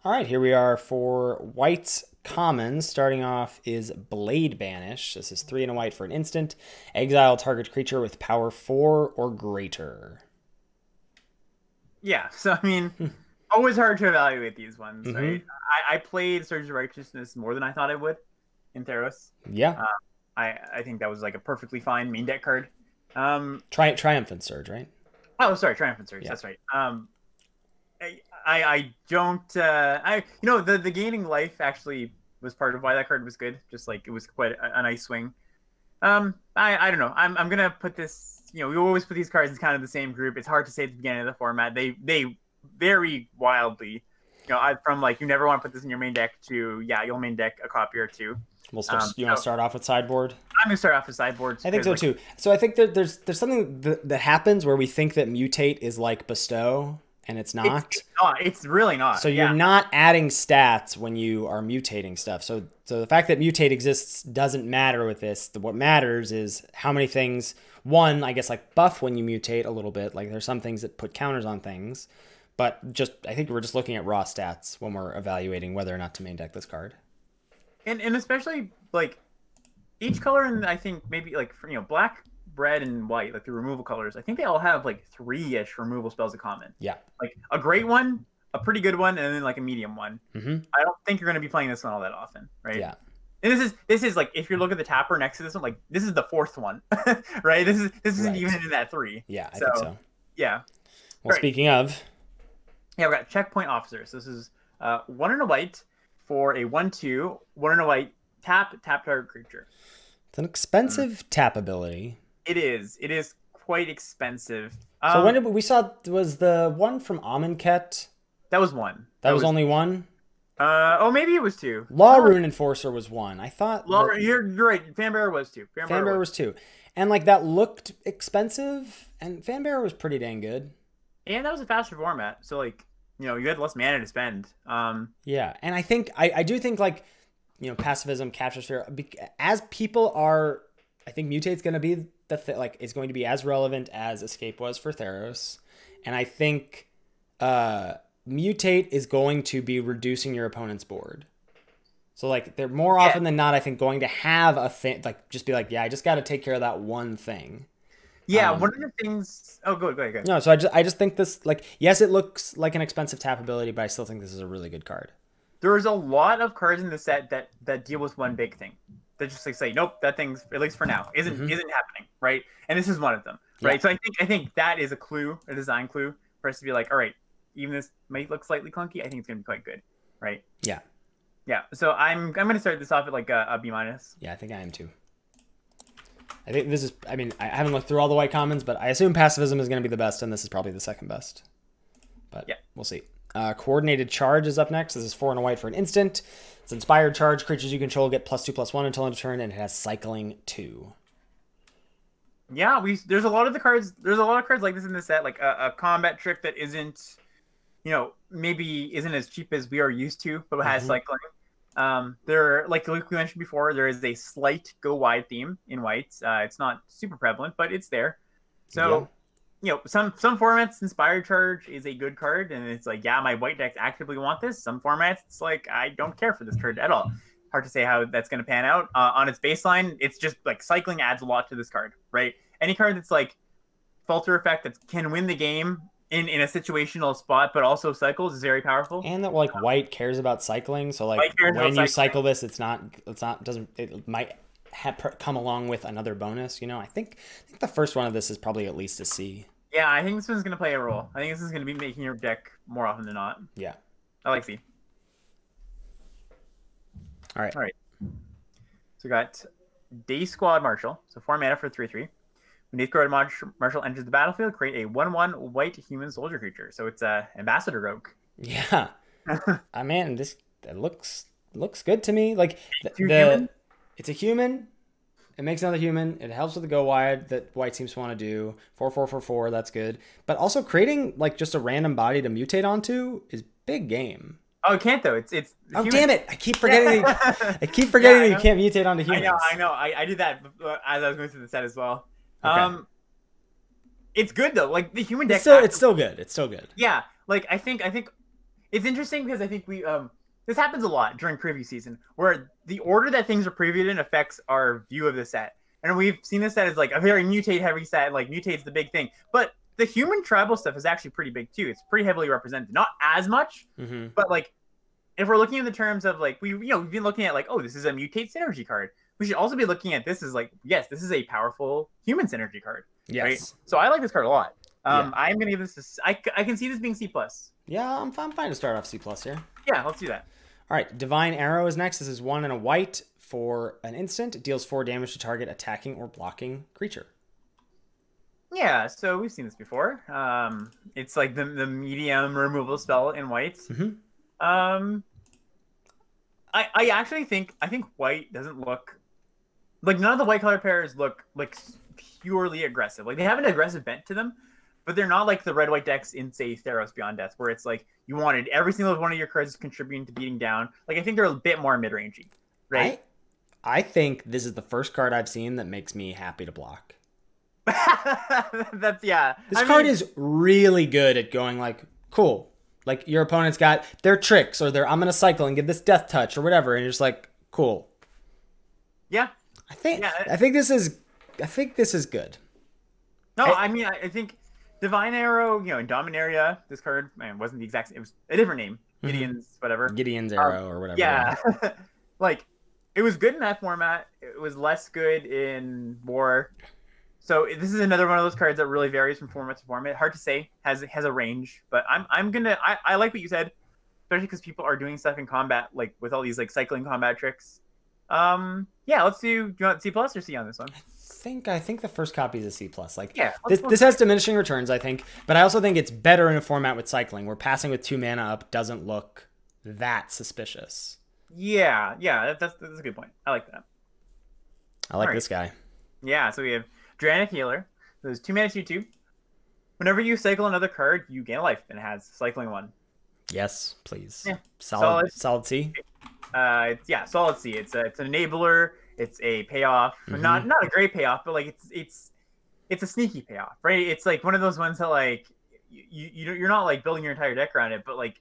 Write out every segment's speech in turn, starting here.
All right, here we are for white's commons. Starting off is Blade Banish. This is 3 and a white for an instant. Exile target creature with power 4 or greater. Yeah, so I mean, always hard to evaluate these ones, Mm-hmm. right? I played Surge of Righteousness more than I thought I would in Theros. Yeah. I think that was like a perfectly fine main deck card. Triumphant Surge, right? Oh, sorry, Triumphant Surge. Yeah. That's right. I don't the gaining life actually was part of why that card was good. Just like it was quite a nice swing. I don't know. I'm gonna put this. You know, we always put these cards in kind of the same group. It's hard to say at the beginning of the format. They vary wildly. You know, from like you never want to put this in your main deck to you'll main deck a copy or two. We'll start. You want to start off with sideboard? I'm gonna start off with sideboards. I think so too. So I think that there's something that happens where we think that mutate is like bestow, and it's not. It's really not. So you're not adding stats when you are mutating stuff. So the fact that mutate exists doesn't matter with this. What matters is how many things. One, I guess, like buff when you mutate a little bit. Like there's some things that put counters on things, but I think we're just looking at raw stats when we're evaluating whether or not to main deck this card. And especially like each color, and I think maybe like black, red, and white, like the removal colors. I think they all have like 3-ish removal spells in common. Yeah, like a great one, a pretty good one, and then like a medium one. Mm-hmm. I don't think you're going to be playing this one all that often, right? Yeah. And this is like if you look at the tapper next to this one, like this is the 4th one, right? This isn't even in that 3. Yeah, I think so. Yeah. Well, speaking of, we got checkpoint officers. This is 1 and a white for a 1/2, 1 and a white tap target creature. It's an expensive tap ability. It is quite expensive. So when did we saw was the one from Amonkhet? That was 1. That was only 1. Maybe it was 2. Law Rune Enforcer was 1. I thought you're right. Fanbearer was 2. Fanbearer was 2. And like that looked expensive, and Fanbearer was pretty dang good. And that was a faster format, so like you had less mana to spend. Yeah, and I think I do think like pacifism, capture sphere, as people are, I think mutate's going to be it's going to be as relevant as escape was for Theros, and I think mutate is going to be reducing your opponent's board. So like they're more often than not, I think, going to have a thing like just be like, I just got to take care of that one thing. Yeah, one of the things. Oh, go ahead. No, so I just think this yes, it looks like an expensive tap ability, but I still think this is a really good card. There's a lot of cards in the set that deal with one big thing. That just like say, nope, that thing's at least for now isn't happening, right? And this is one of them, right? Yeah. So I think that is a design clue for us to be like, all right, even this might look slightly clunky, I think it's gonna be quite good, right? Yeah. Yeah. So I'm gonna start this off at like a B-. Yeah, I think I am too. I think this is. I mean, I haven't looked through all the white commons, but I assume pacifism is going to be the best, and this is probably the second best. But yeah, we'll see. Coordinated Charge is up next. This is 4 and a white for an instant. It's inspired charge. Creatures you control get +2/+1 until end of turn, and it has cycling 2. Yeah, there's a lot of cards like this in the set, like a combat trick that isn't, maybe isn't as cheap as we are used to, but has cycling. There, like we mentioned before, there is a slight go wide theme in whites. It's not super prevalent, but it's there. So, some formats inspired charge is a good card, and it's like, my white decks actively want this. Some formats, it's like I don't care for this card at all. Hard to say how that's going to pan out. On its baseline, it's just like cycling adds a lot to this card, right? Any card that's like falter effect that can win the game in a situational spot, but also cycles is very powerful. And that like white cares about cycling, so like when you cycle this, it might come along with another bonus. I think the first one of this is probably at least a C. Yeah, I think this one's gonna play a role. I think this is gonna be making your deck more often than not. Yeah, I like C. All right. So we got Day Squad Marshal. So 4 mana for 3/3. When Day Squad Marshal enters the battlefield, create a 1/1 white human soldier creature. So it's a Ambassador Rogue. Yeah. Man, that looks good to me. Like it's a human. It makes another human. It helps with the go wide that white seems to want to do. 4/4/4/4. That's good. But also creating like just a random body to mutate onto is big game. Oh, it can't though. It's oh human. Damn it! I keep forgetting. I keep forgetting that you can't mutate onto humans. I know. I did that as I was going through the set as well. Okay. It's good though. Like the human deck. It's still good. It's still good. Yeah. Like I think It's interesting because I think this happens a lot during preview season, where the order that things are previewed in affects our view of the set. And we've seen this set as like a very mutate heavy set, like mutate's the big thing. But the human tribal stuff is actually pretty big too. It's pretty heavily represented. Not as much, but like if we're looking in the terms of like we've been looking at like, oh, this is a mutate synergy card. We should also be looking at this as like, yes, this is a powerful human synergy card. Yes. Right? So I like this card a lot. I'm gonna give this I can see this being C+. Yeah, I'm fine to start off C+ here. Yeah, let's do that. All right, Divine Arrow is next. This is 1 and a white for an instant. It deals 4 damage to target attacking or blocking creature. Yeah, so we've seen this before. It's like the medium removal spell in white. I actually think white doesn't look like none of the white color pairs look like purely aggressive. Like they have an aggressive bent to them, but they're not like the red-white decks in, say, Theros Beyond Death, where it's like you wanted every single one of your cards contributing to beating down. Like I think they're a bit more mid-rangey, right? I think this is the first card I've seen that makes me happy to block. That's This card is really good at going like, cool. Like your opponent's got their tricks or I'm gonna cycle and give this death touch or whatever, and you're just like, cool. Yeah. I think this is good. No, I think Divine Arrow, in Dominaria, this card wasn't the exact same. It was a different name. Gideon's whatever. Gideon's Arrow or whatever. Yeah. Like it was good in that format. It was less good in War. So this is another one of those cards that really varies from format to format. Hard to say. Has a range, but I like what you said, especially because people are doing stuff in combat, like with all these like cycling combat tricks. Yeah, let's do. Do you want C+ or C on this one? I think the first copy is a C+. Like yeah, this has diminishing returns, I think, but I also think it's better in a format with cycling, where passing with 2 mana up doesn't look that suspicious. Yeah, that's a good point. I like that. I like this guy. Yeah, so we have Dranic Healer. There's 2 mana 2/2. Whenever you cycle another card, you gain a life, and it has cycling 1. Yes, please. Yeah. Solid C. Solid C. It's an enabler. It's a payoff. Not a great payoff, but like it's a sneaky payoff, right? It's like one of those ones that like you're not like building your entire deck around it, but like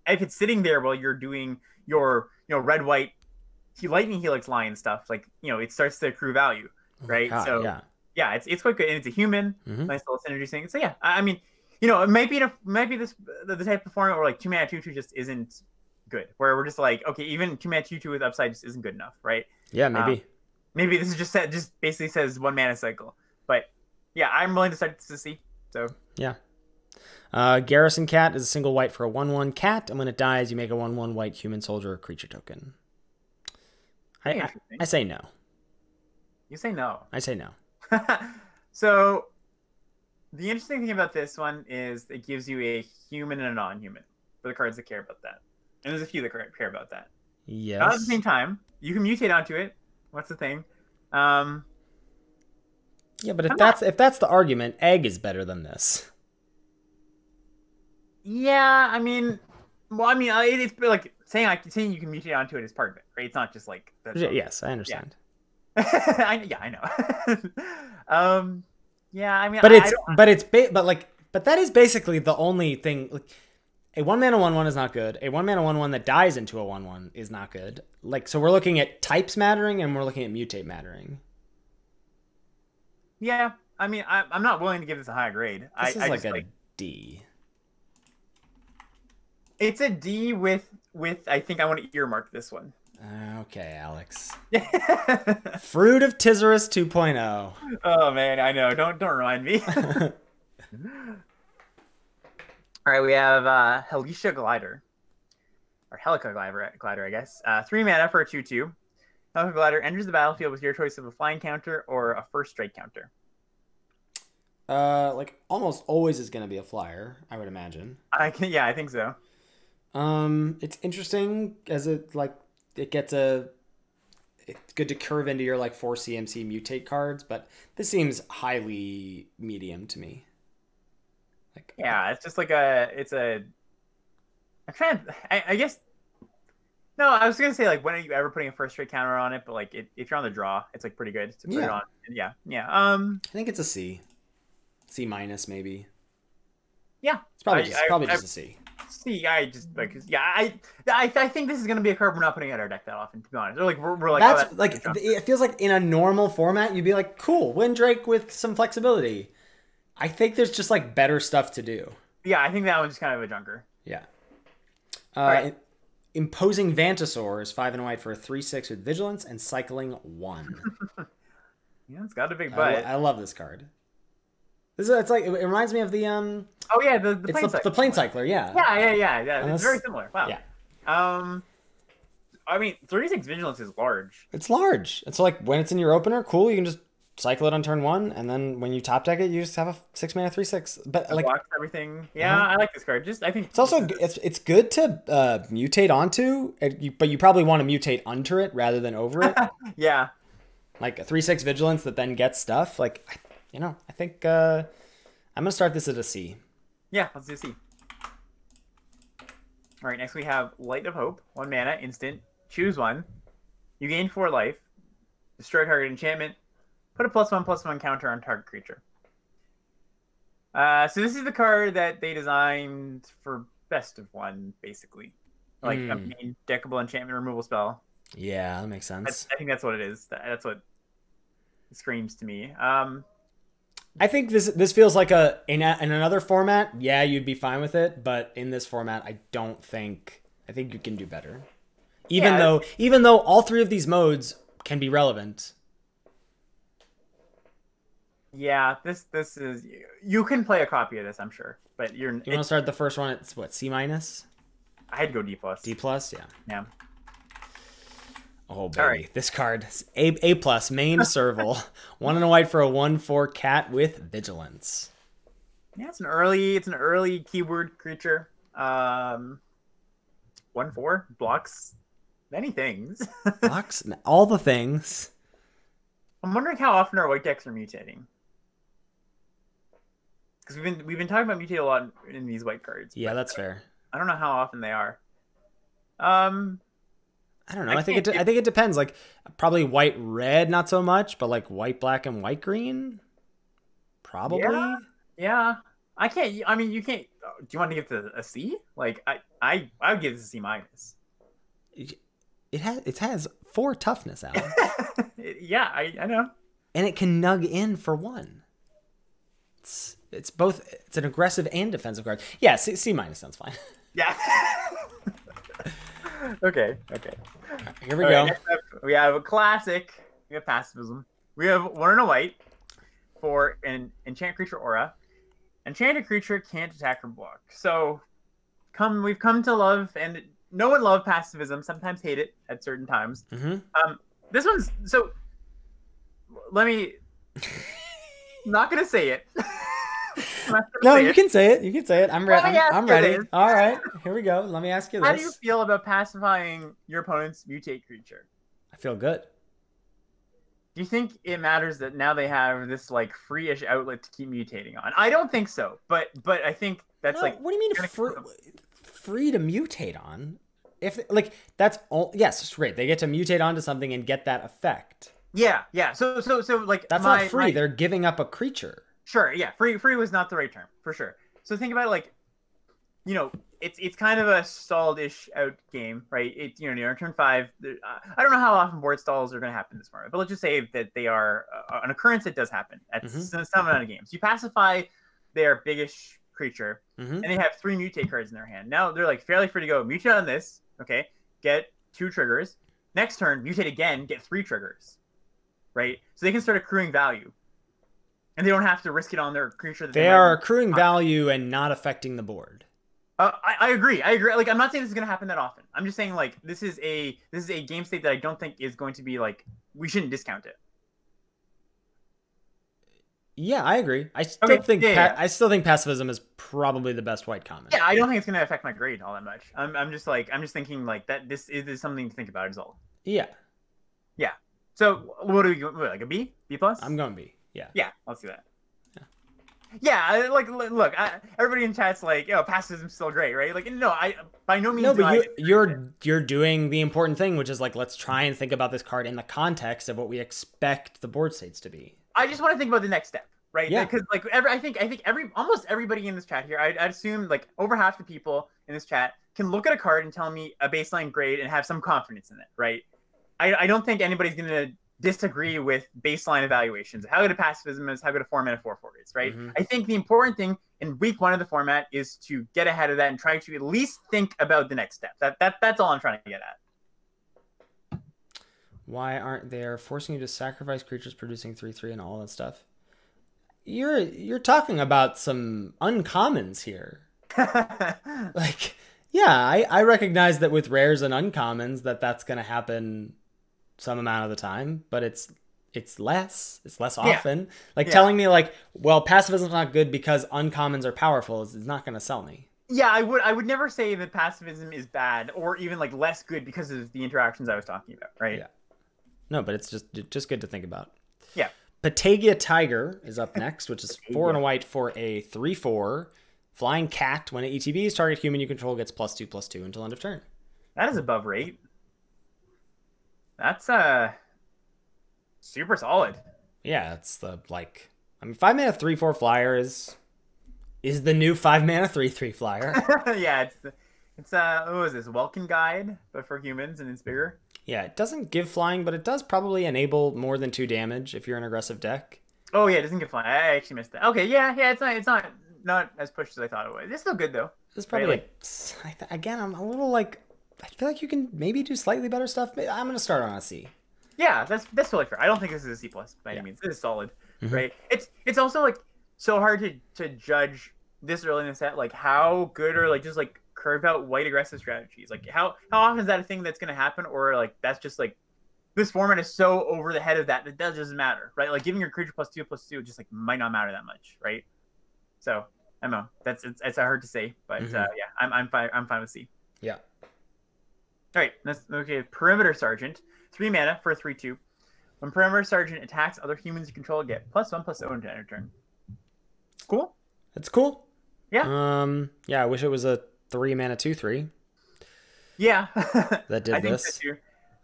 if it's sitting there while you're doing your red-white lightning helix line stuff, like it starts to accrue value, right? Yeah, it's quite good, and it's a human, nice little synergy thing. So yeah, I mean, it might be the type of format where like 2 mana 2/2 just isn't good, where we're just like, okay, even 2 mana 2/2 with upside just isn't good enough, right? Yeah, maybe. Maybe this is just basically says 1 mana cycle, but yeah, I'm willing to start this to see. So yeah. Garrison Cat is a single white for a 1/1 cat, and when it dies, you make a 1/1 white human soldier or creature token. I say no. You say no. I say no. So the interesting thing about this one is it gives you a human and a non-human for the cards that care about that, and there's a few that care about that. Yes. Not at the same time, you can mutate onto it. What's the thing? Yeah, but if that's the argument, egg is better than this. Yeah, I mean, it's like saying you can mutate onto it is part of it, right? It's not just like yes, I understand. Yeah. I know. Yeah, I mean, but that is basically the only thing. Like, a 1 mana 1/1 is not good. A 1 mana 1/1 that dies into a 1/1 is not good. Like, so we're looking at types mattering and we're looking at mutate mattering. Yeah, I mean, I'm not willing to give this a high grade. This is like a D. It's a D with I think I want to earmark this one. Okay, Alex. Fruit of Tizarus 2.0. Oh man, I know. Don't remind me. All right, we have Helicia Glider, or Helica Glider, I guess. 3 mana for a 2/2. Helica Glider enters the battlefield with your choice of a flying counter or a first strike counter. Like almost always is going to be a flyer, I would imagine. I think so. It's interesting as it's good to curve into your like 4 CMC mutate cards, but this seems highly medium to me. Like, yeah, it's just like I guess. No, I was gonna say like, when are you ever putting a first straight counter on it? But like, if you're on the draw, it's like pretty good to put it on. Yeah. I think it's a C minus maybe. Yeah, it's probably just a C. See, I just like, yeah, I think this is gonna be a card we're not putting out our deck that often, to be honest. They're like, we're like, that's oh, like it feels like in a normal format you'd be like, cool, Windrake with some flexibility. I think there's just like better stuff to do. Yeah, I think that one's kind of a junker. Yeah. Right. Imposing Vanta Soaring is 5 and white for a 3/6 with vigilance and cycling 1. Yeah, it's got a big butt. I love this card. It's like it reminds me of the Oh yeah, the plane cycler. Yeah. Yeah. It's very similar. Wow. Yeah. I mean, 36 vigilance is large. It's large. It's like when it's in your opener, cool. You can just cycle it on turn 1, and then when you top deck it, you just have a 6-mana 3/6. But it like blocks everything. Yeah, I like this card. Just I think it's also it's good to mutate onto, but you probably want to mutate under it rather than over it. Yeah. Like a 3/6 vigilance that then gets stuff. Like, I think I'm gonna start this at a C. Yeah, let's do C. All right, next we have Light of Hope, 1 mana, instant. Choose 1. You gain 4 life. Destroy target enchantment. Put a +1/+1 counter on target creature. So this is the card that they designed for best of 1, basically. Like a main deckable enchantment removal spell. Yeah, that makes sense. I think that's what it is. That's what it screams to me. I think this feels like in another format, yeah, you'd be fine with it, but in this format, I think you can do better. Even though all 3 of these modes can be relevant. Yeah, this is, you can play a copy of this, I'm sure, but you want to start the first one at what, C-? I'd go D+. D+, yeah. Yeah. Oh baby, right. This card A+, main Serval, 1 and a white for a 1/4 cat with vigilance. Yeah, it's an early keyword creature. 1/4 blocks many things. Blocks all the things. I'm wondering how often our white decks are mutating. Because we've been talking about mutate a lot in these white cards. Yeah, that's fair. I don't know how often they are. I don't know. I think it depends. Like probably white red, not so much, but like white black and white green, probably. Yeah. I can't. I mean, you can't. Do you want to give it a C? Like I would give this a C-. It has 4 toughness, Alan. Yeah, I know. And it can nug in for 1. It's both. It's an aggressive and defensive card. Yeah, C- sounds fine. Yeah. Okay. Right, here we go. Next up, we have a classic. We have pacifism. We have 1 and a white for an enchant creature aura. Enchanted creature can't attack or block. So, we've come to love and know and love pacifism. Sometimes hate it at certain times. Mm-hmm. This one's so. Let me. Not gonna say it. No, you can say it. You can say it. I'm ready. I'm ready. This. All right, here we go. Let me ask you this. How do you feel about pacifying your opponent's mutate creature? I feel good. Do you think it matters that now they have this like free-ish outlet to keep mutating on? I don't think so, but I think that's like. What do you mean free to mutate on? If like that's all, yes, right. They get to mutate onto something and get that effect. Yeah. So like that's not free. They're giving up a creature. Sure, yeah. Free was not the right term, for sure. So think about it like, it's kind of a stalled-ish out game, right? You're on turn 5. I don't know how often board stalls are going to happen this far, but let's just say that they are an occurrence that does happen at some amount of games. You pacify their biggish creature, and they have 3 mutate cards in their hand. Now they're like fairly free to go. Mutate on this, okay? Get 2 triggers. Next turn, mutate again, get 3 triggers, right? So they can start accruing value. And they don't have to risk it on their creature. They are accruing value and not affecting the board. I agree. Like, I'm not saying this is going to happen that often. I'm just saying, like, this is a game state that I don't think is going to be, like, we shouldn't discount it. Yeah, I agree. I still think pacifism is probably the best white common. Yeah, I don't think it's going to affect my grade all that much. I'm just thinking, like, that this is something to think about is all. Yeah. Yeah. So, what do we go, like, a B? B+? I'm going B. Yeah, let's do that. Yeah, like, look, everybody in chat's like, pacifism's still great, right? Like, no, by no means. No, but you're doing the important thing, which is like, let's try and think about this card in the context of what we expect the board states to be. I just want to think about the next step. right? Yeah. Because like I think almost everybody in this chat here, I'd assume like over half the people in this chat can look at a card and tell me a baseline grade and have some confidence in it, right? I don't think anybody's gonna disagree with baseline evaluations. How good a pacifism is, how good a 4-mana 4/4 is, right? Mm-hmm. I think the important thing in week 1 of the format is to get ahead of that and try to at least think about the next step. That's all I'm trying to get at. Why aren't they forcing you to sacrifice creatures producing 3/3 and all that stuff? You're talking about some uncommons here. Like, yeah, I recognize that with rares and uncommons that's going to happen some amount of the time, but it's less often. Like telling me like, well, pacifism's not good because uncommons are powerful is not going to sell me. Yeah, I would never say that pacifism is bad or even like less good because of the interactions I was talking about, right? Yeah. No, but it's just good to think about. Yeah. Taggi Tiger is up next, which is 4 and a white for a 3/4 flying cat. When it ETBs, target human you control gets +2/+2 until end of turn. That is above rate. That's super solid. Yeah, it's the 5-mana 3/4 flyer is the new 5-mana 3/3 flyer. Yeah, it's what is this? Welkin Guide, but for humans and it's bigger. Yeah, it doesn't give flying, but it does probably enable more than 2 damage if you're an aggressive deck. Oh yeah, it doesn't give flying. I actually missed that. Okay, yeah, it's not as pushed as I thought it was. It's still good though. It's probably again, I'm a little I feel like you can maybe do slightly better stuff. I'm gonna start on a C. Yeah, that's totally fair. I don't think this is a C+ by any means. This is solid, right? It's also like so hard to judge this early in the set, like how good or like just like curve out white aggressive strategies. Like how often is that a thing that's gonna happen, or like that's just like this format is so over the head of that it doesn't matter, right? Like giving your creature +2/+2 just like might not matter that much, right? So I don't know. It's hard to say, but yeah, I'm fine with C. Yeah. All right, okay. Perimeter Sergeant, 3 mana for a 3/2. When Perimeter Sergeant attacks other humans you control, get +1/+0 until end of turn. Cool. That's cool. Yeah. Yeah. I wish it was a 3 mana 2/3. Yeah. That did I this. think so too.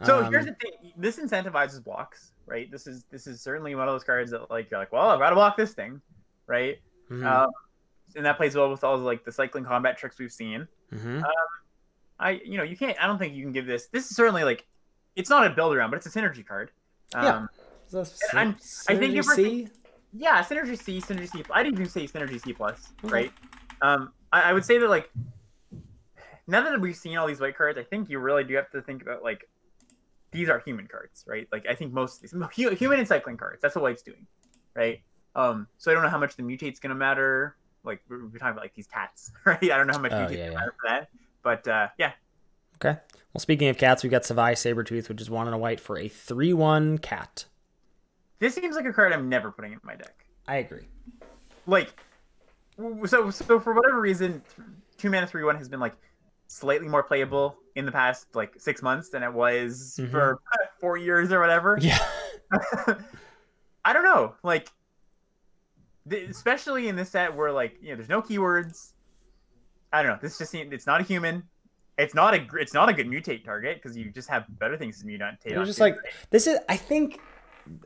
So here's the thing: this incentivizes blocks, right? This is certainly one of those cards that like you're like, well, I've got to block this thing, right? Mm-hmm. And that plays well with all like the cycling combat tricks we've seen. Mm-hmm. You can't. I don't think you can give this. This is certainly like, it's not a build around, but it's a synergy card. Yeah. I think if we're C? Yeah, synergy C. I'd even say synergy C+, right? I would say that like, now that we've seen all these white cards, I think you really do have to think about like, these are human cards, right? Like I think most of these human and cycling cards. That's what white's doing, right? So I don't know how much the mutate's gonna matter. Like we're talking about like these cats, right? I don't know how much mutate's matter for that, but yeah. Okay. Well, speaking of cats, we've got Savai Sabretooth, which is 1 and a white for a 3/1 cat. This seems like a card I'm never putting in my deck. I agree. Like, so for whatever reason, 2 mana 3/1 has been like slightly more playable in the past like 6 months than it was for 4 years or whatever. Yeah. I don't know. Like, especially in this set where like, there's no keywords. I don't know. This just seems, it's not a human. It's not a good mutate target because you just have better things to mutate on. You're just like, I think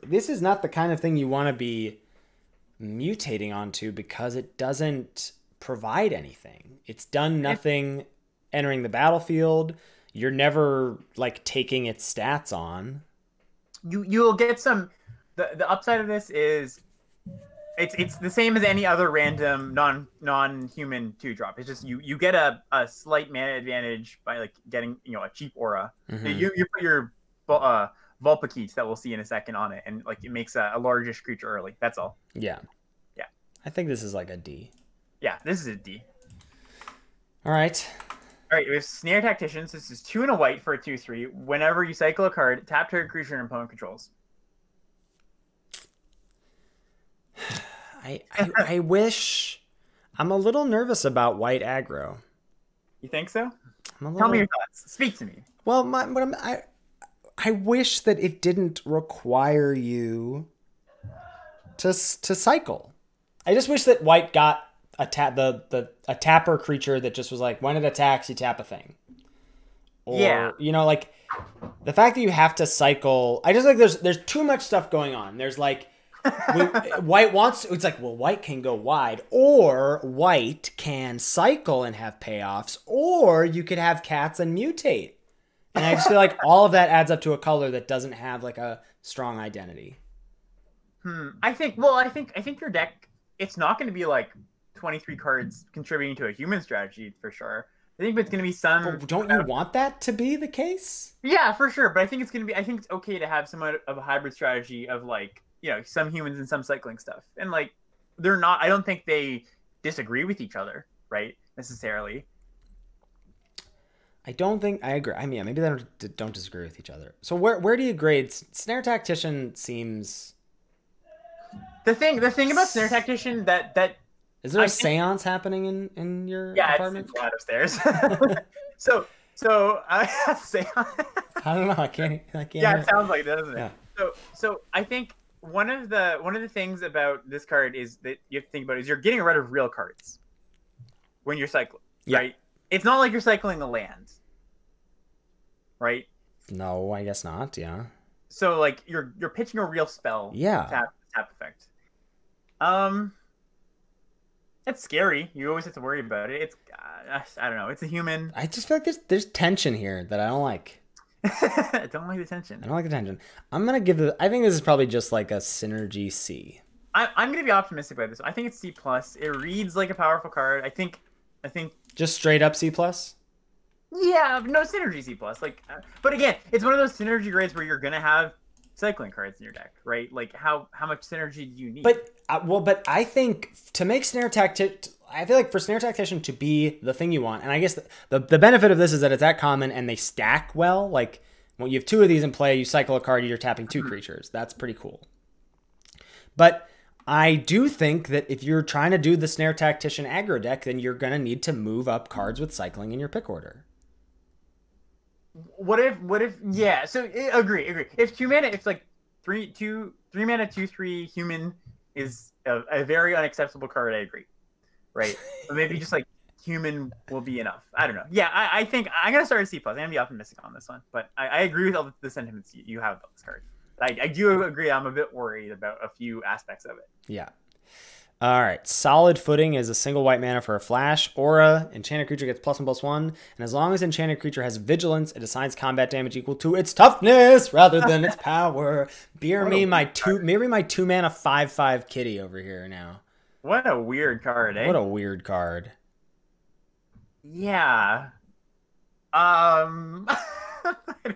this is not the kind of thing you want to be mutating onto because it doesn't provide anything. It's done nothing entering the battlefield. You're never like taking its stats on. You'll get some. The upside of this is it's the same as any other random non-human 2-drop. It's just you get a slight mana advantage by like getting a cheap aura. You put your Vulpikeets that we'll see in a second on it, and like it makes a largish creature early. That's all. Yeah. I think this is like a D. Yeah, this is a D. All right. All right, we have Snare Tacticians. This is 2 and a white for a 2/3. Whenever you cycle a card, tap target creature and opponent controls. I wish. I'm a little nervous about white aggro. You think so? Tell me your thoughts. Speak to me. Well, I wish that it didn't require you to cycle. I just wish that white got a tapper creature that just was like, when it attacks, you tap a thing. Or, like the fact that you have to cycle. I just like there's too much stuff going on. There's like White wants. It's like, well, white can go wide, or white can cycle and have payoffs, or you could have cats and mutate. And I just feel like all of that adds up to a color that doesn't have like a strong identity. I think your deck, it's not going to be like 23 cards contributing to a human strategy for sure. I think it's going to be some. But don't you want that to be the case? Yeah, for sure. But I think it's going to be. I think it's okay to have somewhat of a hybrid strategy of like, you know, some humans and some cycling stuff. And like, they're not. I don't think they disagree with each other, right? Necessarily. I don't think I agree. I mean, yeah, maybe they don't disagree with each other. So where do you grade Snare Tactician? Seems the thing about Snare Tactician that is there a seance happening in your apartment? Yeah, it's flat upstairs. so I seance. I don't know. I can't. Yeah, it sounds like it, doesn't it? Yeah. So I think one of the things about this card is that you have to think about is you're getting rid of real cards when you're cycling, right? It's not like you're cycling a land, right? No, I guess not. Yeah. So like you're pitching a real spell. Yeah. Tap effect. It's scary. You always have to worry about it. It's I don't know. It's a human. I just feel like there's tension here that I don't like. I don't like the tension. I don't like the tension. I'm gonna give it. I think this is probably just like a synergy C. I'm gonna be optimistic about this. I think it's C+. It reads like a powerful card. I think. Just straight up C+. Yeah, no synergy C+. Like, but again, it's one of those synergy grades where you're gonna have cycling cards in your deck, right? Like, how much synergy do you need? But but I think to make Snare Tactician, I feel like for Snare Tactician to be the thing you want, and I guess the benefit of this is that it's at common and they stack well. Like, when you have two of these in play, you cycle a card, you're tapping two creatures. That's pretty cool. But I do think that if you're trying to do the Snare Tactician aggro deck, then you're going to need to move up cards with cycling in your pick order. What if yeah, so agree. If 2 mana, if like 3 mana 2/3 human is a very unacceptable card, I agree. Right? But maybe just like human will be enough. I don't know. Yeah, I think I'm gonna start at C+. I'm gonna be optimistic on this one. But I agree with all the sentiments you have about this card. I do agree. I'm a bit worried about a few aspects of it. Yeah. All right. Solid Footing is a single white mana for a flash. Aura. Enchanted creature gets +1/+1. And as long as enchanted creature has vigilance, it assigns combat damage equal to its toughness rather than its power. Mirror me my 2 mana 5/5 kitty over here now. What a weird card, eh? What a weird card. Yeah. I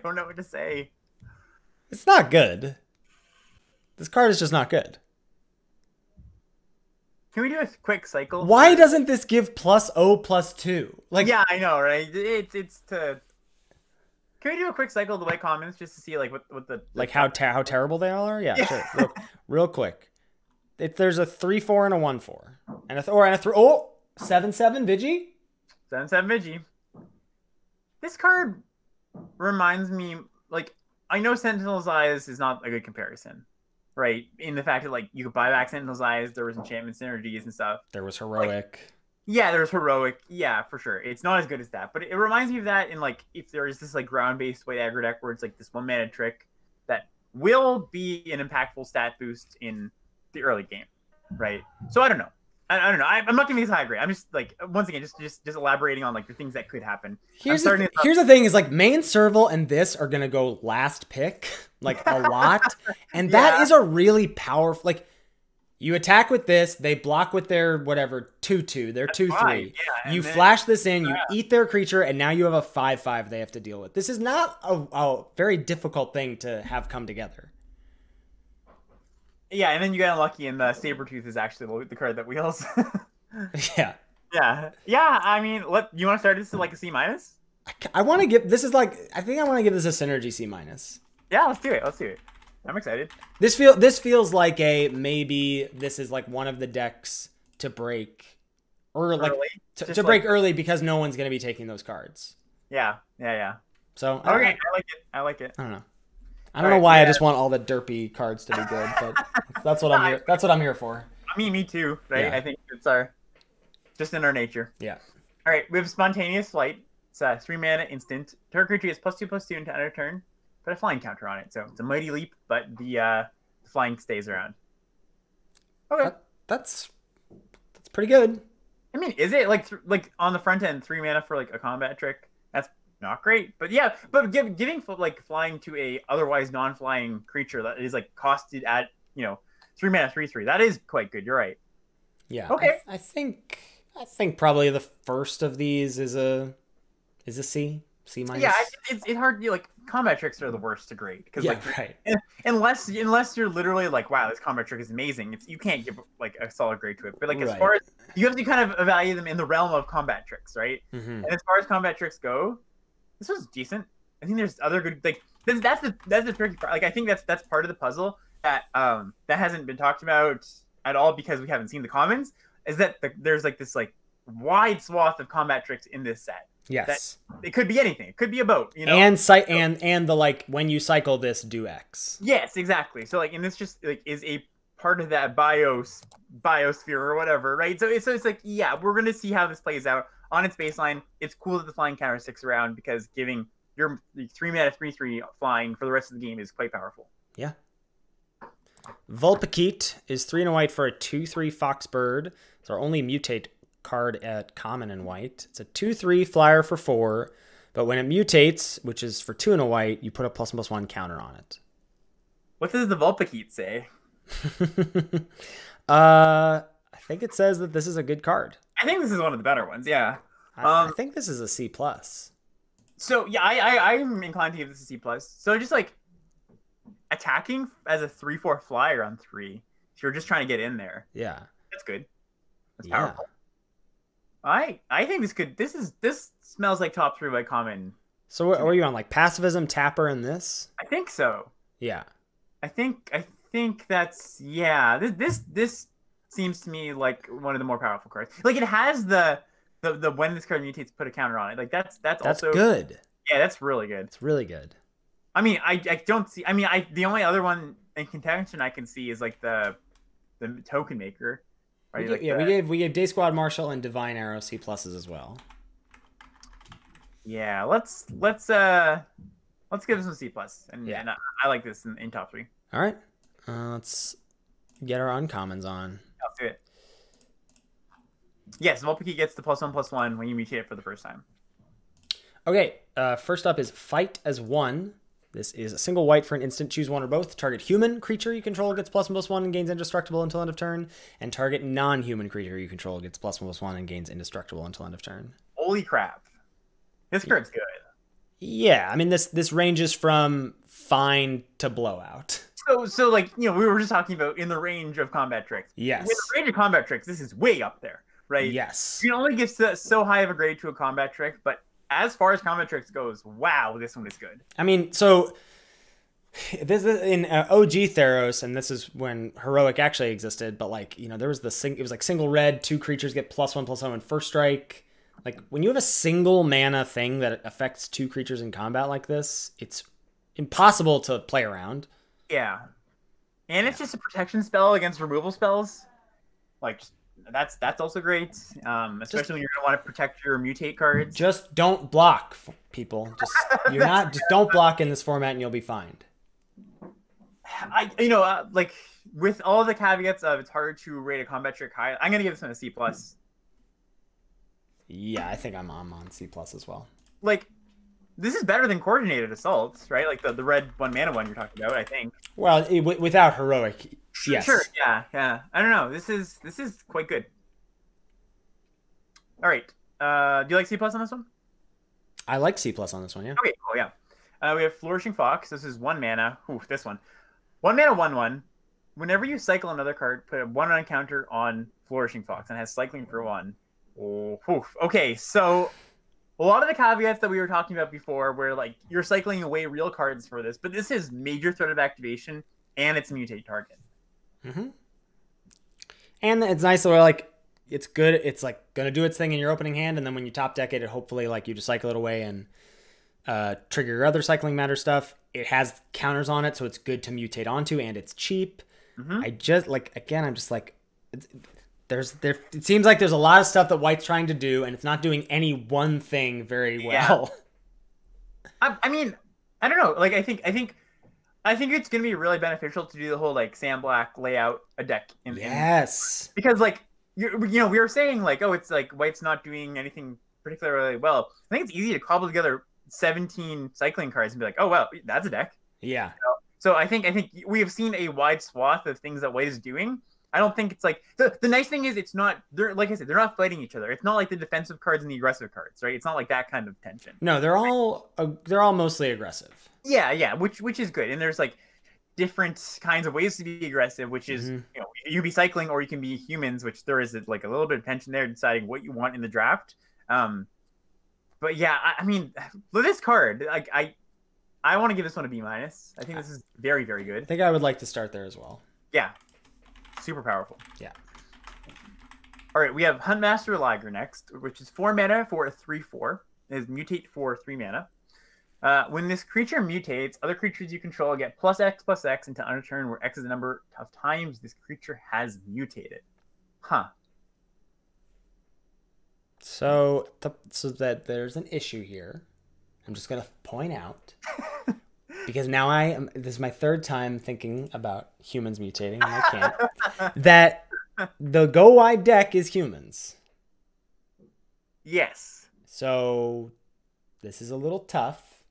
don't know what to say. It's not good. This card is just not good. Can we do a quick cycle? Why doesn't this give +0/+2? Like, yeah, I know, right? It's to. Can we do a quick cycle of the white commons just to see like what the like how terrible they all are? Yeah, sure. Real quick. There's a 3/4 and a 1/4 and a 7/7 Vigi. 7/7 Vigi. This card reminds me, like, I know Sentinel's Eyes is not a good comparison, right? In the fact that like you could buy back Sentinel's Eyes, there was enchantment synergies and stuff. There was Heroic. Like, yeah, there's Heroic. Yeah, for sure. It's not as good as that, but it reminds me of that in like if there is this like ground-based white aggro deck where it's like this 1 mana trick that will be an impactful stat boost in the early game, right? So I don't know. I don't know. I'm not giving these high grade. I'm just like once again just elaborating on like the things that could happen. Here's the thing: is like main Serval and this are gonna go last pick like a lot, and that is a really powerful. Like you attack with this, they block with their whatever 2/2, their 2/3. Yeah, you flash this in, you eat their creature, and now you have a 5/5 they have to deal with. This is not a very difficult thing to have come together. Yeah, and then you get unlucky, and the Sabretooth is actually the card that wheels. Yeah. I mean, you want to start this to like a C-? I want to give this is like I think I want to give this a synergy C-. Yeah, let's do it. I'm excited. This feels like maybe this is like one of the decks to break, or like to break early because no one's gonna be taking those cards. Yeah. So okay, I like it. I don't know. I don't know why I just want all the derpy cards to be good, but that's what I'm here. That's what I'm here for. I mean, me too, right? Yeah. I think it's just in our nature. Yeah. All right, we have Spontaneous Flight. It's a 3 mana instant. Target creature has +2/+2 until end of turn, but a flying counter on it. So it's a mighty leap, but the flying stays around. Okay. That's pretty good. I mean, is it like on the front end 3 mana for like a combat trick? That's not great, but yeah, but giving like flying to a otherwise non-flying creature that is like costed at 3 mana 3/3. That is quite good. You're right. Yeah. Okay. I think probably the first of these is a C minus. Yeah, it's hard. Like combat tricks are the worst to grade because right. Unless you're literally like, wow, this combat trick is amazing. You can't give like a solid grade to it. But like as far as you have to kind of evaluate them in the realm of combat tricks, right? And as far as combat tricks go, this was decent. I think there's other good like that's the tricky part. Like I think that's part of the puzzle that hasn't been talked about at all because we haven't seen the commons. Is that there's like this like wide swath of combat tricks in this set. Yes. It could be anything. It could be a boat, And the like when you cycle this do X. Yes, exactly. So like and this just like is a part of that biosphere or whatever, right? So it's like, yeah, we're gonna see how this plays out. On its baseline, it's cool that the flying counter sticks around because giving your 3 mana 3/3 flying for the rest of the game is quite powerful. Yeah. Vulpikeet is 3 and a white for a 2/3 fox bird. It's our only mutate card at common and white. It's a 2/3 flyer for 4, but when it mutates, which is for 2 and a white, you put a +1/+1 counter on it. What does the Vulpikeet say? I think it says that this is a good card. I think this is one of the better ones. Yeah. I think this is a C+. So yeah, I'm inclined to give this a C+. So just like attacking as a 3/4 flyer on 3, if you're just trying to get in there. Yeah. That's good. That's powerful. I think this smells like top 3 by common. So what are you on, like pacifism, tapper, and this? I think so. Yeah. I think that's this seems to me like one of the more powerful cards. Like it has the when this card mutates, put a counter on it. Like that's also good. Yeah, that's really good. It's really good. I mean, I don't see. I mean, the only other one in contention I can see is like the token maker. Right? We gave Day Squad Marshal and Divine Arrow C pluses as well. Yeah, let's give this a C+. And I like this in top 3. All right, let's get our uncommons on. I'll do it. Yes, Vulpikeet gets the +1/+1 when you mutate it for the first time. Okay, first up is Fight as 1. This is a single white for an instant. Choose one or both. Target human creature you control gets +1/+1 and gains indestructible until end of turn. And target non-human creature you control gets +1/+1 and gains indestructible until end of turn. Holy crap. This card's good. Yeah, I mean, this ranges from fine to blowout. So like, we were just talking about in the range of combat tricks. Yes. In the range of combat tricks, this is way up there, right? Yes. You can only give so high of a grade to a combat trick, but as far as combat tricks goes, wow, this one is good. I mean, so this is in OG Theros, and this is when Heroic actually existed, but like, there was it was like single red, 2 creatures get +1/+1 when first strike. Like when you have a single mana thing that affects 2 creatures in combat like this, it's impossible to play around. Yeah. And it's just a protection spell against removal spells. Like that's also great. Especially when you're gonna want to protect your mutate cards. Just don't block, people. Just don't block in this format and you'll be fine. Like with all the caveats of it's hard to rate a combat trick high, I'm gonna give this one a C+. Yeah, I think I'm on C+ as well. Like, this is better than Coordinated Assaults, right? Like the red 1 mana one you're talking about, I think. Well, without Heroic, yes. Sure, yeah. I don't know. This is quite good. All right. Do you like C+ on this one? I like C+ on this one, yeah. Okay, cool, yeah. We have Flourishing Fox. This is 1 mana. Ooh, this one. 1 mana, 1/1. Whenever you cycle another card, put a 1 counter on Flourishing Fox and it has cycling for 1. Oh, oof. Okay, so a lot of the caveats that we were talking about before where like you're cycling away real cards for this, but this is major threat of activation and it's a mutate target. Mm-hmm. And it's nice that we're like, it's good. It's like going to do its thing in your opening hand. And then when you top deck it, hopefully like you just cycle it away and trigger your other cycling matter stuff. It has counters on it, so it's good to mutate onto, and it's cheap. Mm-hmm. I just like, again, I'm just like, it seems like there's a lot of stuff that White's trying to do, and it's not doing any one thing very well. I mean, I don't know. Like, I think I think it's gonna be really beneficial to do the whole like sandblock layout a deck Yes. because like we were saying like, oh, it's like white's not doing anything particularly well. I think it's easy to cobble together 17 cycling cards and be like, oh well, that's a deck. Yeah. So I think we have seen a wide swath of things that white is doing. I don't think it's like the nice thing is it's not, they're like I said, they're not fighting each other. It's not like the defensive cards and the aggressive cards, right? It's not like that kind of tension. No, they're all mostly aggressive. Yeah, which is good. And there's like different kinds of ways to be aggressive, which is you be cycling or you can be humans, which there is like a little bit of tension there deciding what you want in the draft. But yeah, I mean, with this card, like I want to give this one a B-. I think this is very, very good. I think I would like to start there as well. Yeah. Super powerful. Yeah. All right, we have Huntmaster Liger next, which is 4 mana for a 3/4. It is mutate for 3 mana. When this creature mutates, other creatures you control get +X/+X until end of turn, where X is the number of times this creature has mutated. Huh. So that there's an issue here. I'm just gonna point out because now this is my third time thinking about humans mutating, and I can't. That the go wide deck is humans. Yes. So this is a little tough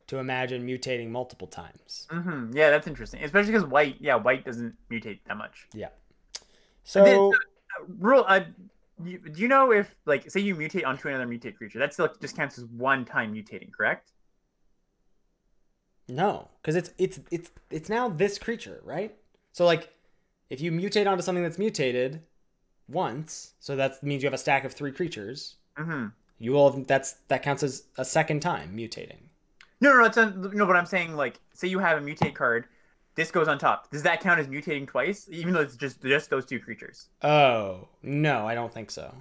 to imagine mutating multiple times. Mm-hmm. Yeah, that's interesting, especially because white doesn't mutate that much. Yeah. So do you know if, like, say you mutate onto another mutate creature, that still just counts as one time mutating, correct? No, because it's now this creature, right? So like, if you mutate onto something that's mutated once, so that means you have a stack of 3 creatures. Mm-hmm. You will have, that counts as a second time mutating. No. But I'm saying, like, say you have a mutate card, this goes on top. Does that count as mutating twice, even though it's just those 2 creatures? Oh no, I don't think so.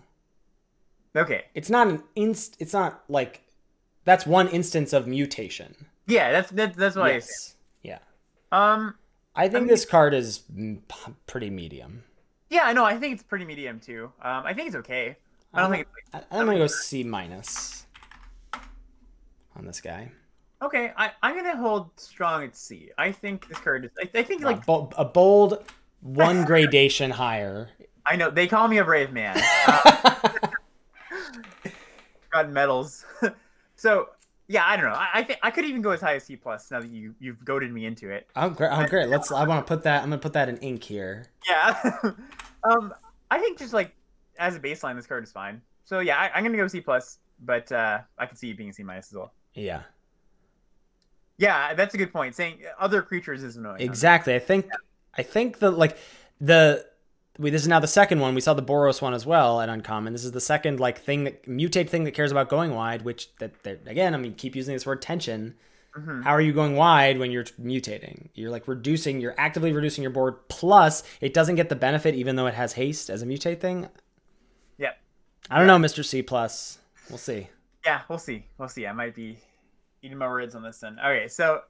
Okay. It's not It's not like that's one instance of mutation. Yeah, that's what I say. Yeah. I think this card is pretty medium. Yeah, I know. I think it's pretty medium too. I think it's okay. I don't think it's like, I'm gonna go C- on this guy. Okay, I'm gonna hold strong at C. I think this card is. I think like a bold 1 gradation higher. I know they call me a brave man. Got medals. So yeah, I don't know. I think I could even go as high as C+ now that you've goaded me into it. Oh great! I want to put that. I'm gonna put that in ink here. Yeah. I think just like as a baseline, this card is fine. So yeah, I'm gonna go C+, but I could see it being C- as well. Yeah. Yeah, that's a good point. Saying other creatures is annoying. Exactly. I think this is now the second one. We saw the Boros one as well at Uncommon. This is the second mutate thing that cares about going wide, which again, I mean, keep using this word tension. Mm-hmm. How are you going wide when you're mutating? You're actively reducing your board, plus it doesn't get the benefit even though it has haste as a mutate thing. Yep. I don't know, Mr. C+. We'll see. Yeah, we'll see. I might be eating my words on this one. Okay, so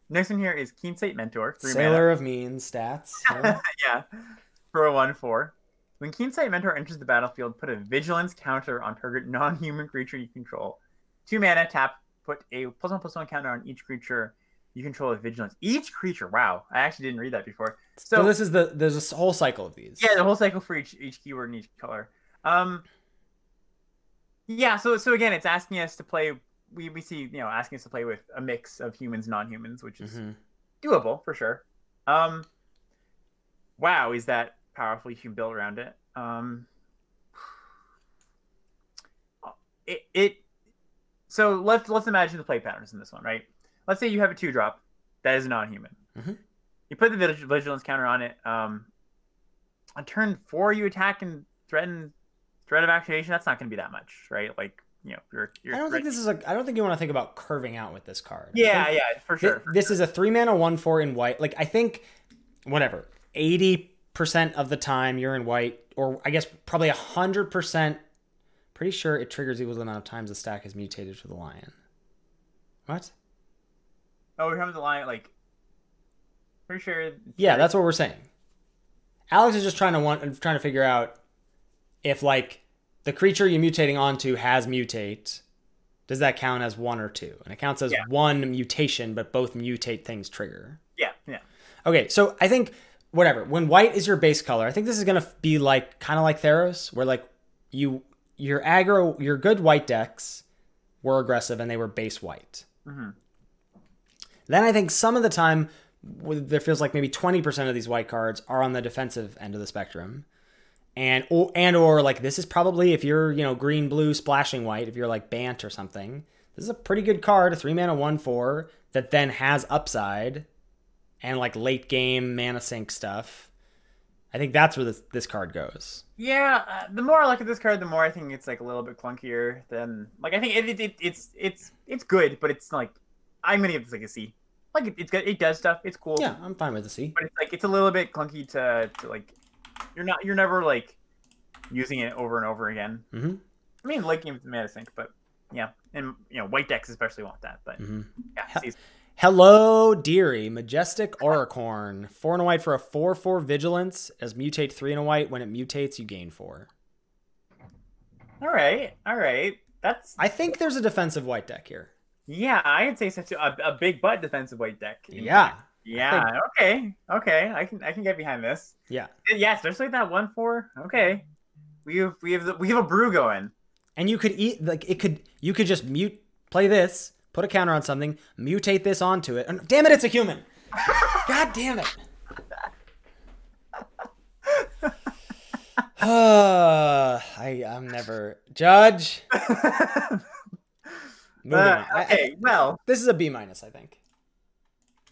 next one here is Keensight Mentor. Sailor of Mean stats. Yeah. For a 1/4. When Keensight Mentor enters the battlefield, put a vigilance counter on target non-human creature you control. 2 mana, tap, put a +1/+1 counter on each creature you control with vigilance. Each creature, wow. I actually didn't read that before. So this is there's a whole cycle of these. Yeah, the whole cycle for each keyword and each color. Yeah, so again, it's asking us to play. We see, asking us to play with a mix of humans, non-humans, which is doable for sure. Wow, is that powerful? You can build around it. So let's imagine the play patterns in this one, right? Let's say you have a 2-drop that is non-human. Mm-hmm. You put the vigilance counter on it. On turn 4, you attack and threat of activation. That's not going to be that much, right? Like, you're I don't think you want to think about curving out with this card. Yeah, for sure. This is a 3 mana 1/4 in white. Like, I think, whatever, 80% of the time you're in white, or I guess probably 100%. Pretty sure it triggers equal to the amount of times the stack is mutated for the lion. What? Oh, we're having the lion, like, pretty sure. Yeah, that's what we're saying. Alex is just trying to figure out if, like, the creature you're mutating onto has mutate, does that count as 1 or 2? And it counts as 1 mutation, but both mutate things trigger. Yeah, yeah. Okay, so I think whatever. When white is your base color, I think this is gonna be like kind of like Theros, where like your aggro, your good white decks were aggressive and they were base white. Mm-hmm. Then I think some of the time there feels like maybe 20% of these white cards are on the defensive end of the spectrum. Or like this is probably, if you're, you know, green, blue, splashing white, if you're like Bant or something, this is a pretty good card, a 3-mana 1/4 that then has upside and like late game mana sink stuff. I think that's where this card goes. Yeah, the more I look at this card, the more I think it's like a little bit clunkier than like I think it's good, but it's like I'm gonna give this like a C. Like it's good, it does stuff, it's cool. Yeah, I'm fine with a C. But it's like it's a little bit clunky to like you're never like using it over and over again. Mm-hmm. I mean, late game mana sink, but yeah, and you know white decks especially want that. But yeah, C's. Hello, Deary. Majestic Auricorn. 4 and a white for a 4/4 vigilance. As mutate 3 and a white. When it mutates, you gain 4. All right. That's. I think there's a defensive white deck here. Yeah, I'd say such a big butt defensive white deck. Yeah. Yeah. Okay. I can get behind this. Yeah. Yeah, especially that 1/4. Okay. We have a brew going. And you could you could just play this. Put a counter on something, mutate this onto it. And, damn it, it's a human. God damn it. I'm never... Judge. Moving on. Okay, well. This is a B-, I think.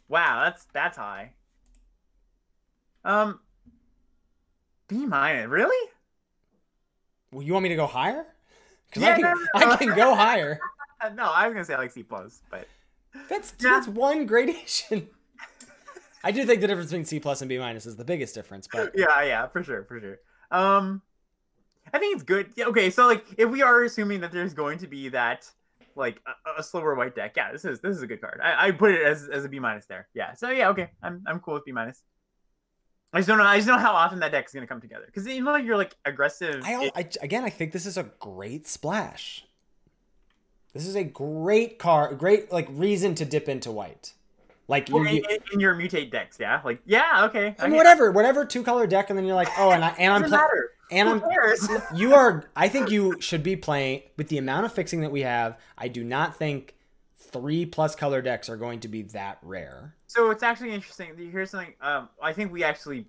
Wow, that's high. B-, really? Well, you want me to go higher? Because Yeah, I can go higher. No, I was gonna say like C+, but that's one gradation. I do think the difference between C+ and B- is the biggest difference, but yeah, for sure. I think it's good. Yeah, okay, so like if we are assuming that there's going to be that like a slower white deck, yeah, this is a good card. I put it as a B- there. Yeah, so yeah, okay, I'm cool with B-. I just don't know how often that deck is gonna come together because even though you're like aggressive. I think this is a great splash. This is a great card, great like reason to dip into white. Like in your mutate decks, yeah. Like yeah, okay. I mean, whatever 2-color deck, and then you're like, oh, and I'm playing. I think you should be playing with the amount of fixing that we have. I do not think 3+ color decks are going to be that rare. So it's actually interesting. Here's something. I think we actually.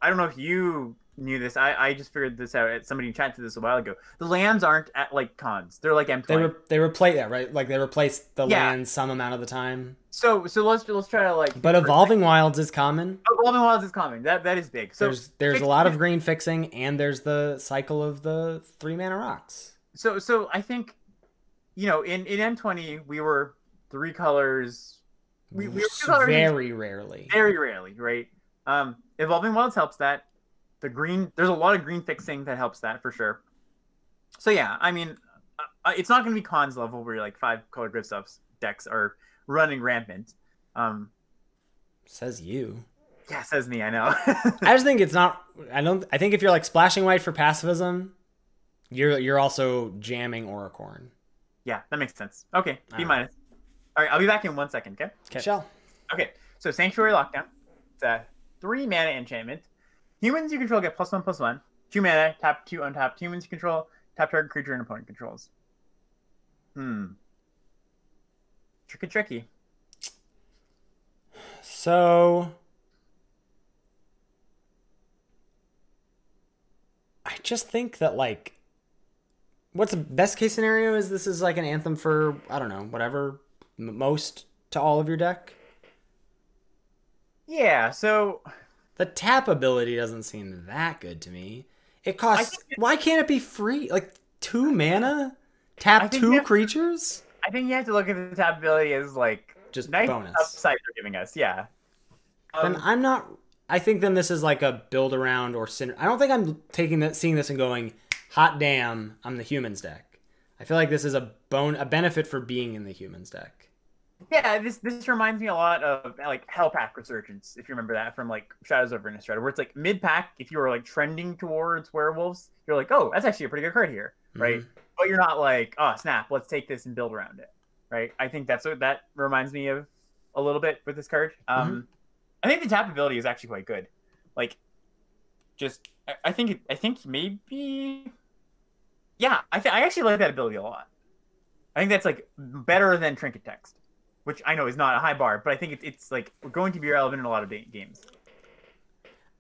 I don't know if you knew this. I just figured this out. Somebody chatted this a while ago. The lands aren't at like cons. They're like M20. They replace that, right? Like they replace the lands some amount of the time. So let's try to like. But Evolving Wilds is common. Evolving Wilds is common. That is big. So there's a lot of green fixing, and there's the cycle of the 3-mana rocks. So I think, you know, in M20 we were 3 colors. We were 2 colors very rarely, right? Evolving Wilds helps that. The green, there's a lot of green fixing that helps that for sure. So yeah, I mean, it's not going to be cons level where like 5-color grid stuffs decks are running rampant. Says you. Yeah, says me. I know. I just think it's not. I think if you're like splashing white for pacifism, you're also jamming Auricorn. Yeah, that makes sense. Okay, B-. All right, I'll be back in 1 second. Okay. Shell. Okay, so Sanctuary Lockdown. It's a 3-mana enchantment. Humans you control get +1/+1. 2 mana, tap 2 untapped. Humans you control, tap target creature and opponent controls. Tricky. So I just think that like, what's the best case scenario is this is like an anthem for, I don't know, whatever, most to all of your deck. Yeah, so the tap ability doesn't seem that good to me. It costs... Why can't it be free? Like, 2 mana? Tap 2 creatures? I think you have to look at the tap ability as, like... Just nice bonus. Upside they're giving us, yeah. Then I'm not... I think then this is like a build around or... I don't think I'm seeing this and going, hot damn, I'm the humans deck. I feel like this is a benefit for being in the humans deck. Yeah, this reminds me a lot of like Hellpack Resurgence, if you remember that from like Shadows over Innistrad, where it's like mid-pack, if you were like trending towards werewolves, you're like, oh, that's actually a pretty good card here, right? but you're not like, oh snap, let's take this and build around it, right? I think that's what that reminds me of a little bit with this card. I think the tap ability is actually quite good. Like, just I think maybe, yeah, I actually like that ability a lot. I think that's like better than Trinket Text, which I know is not a high bar, but I think it's like going to be relevant in a lot of games.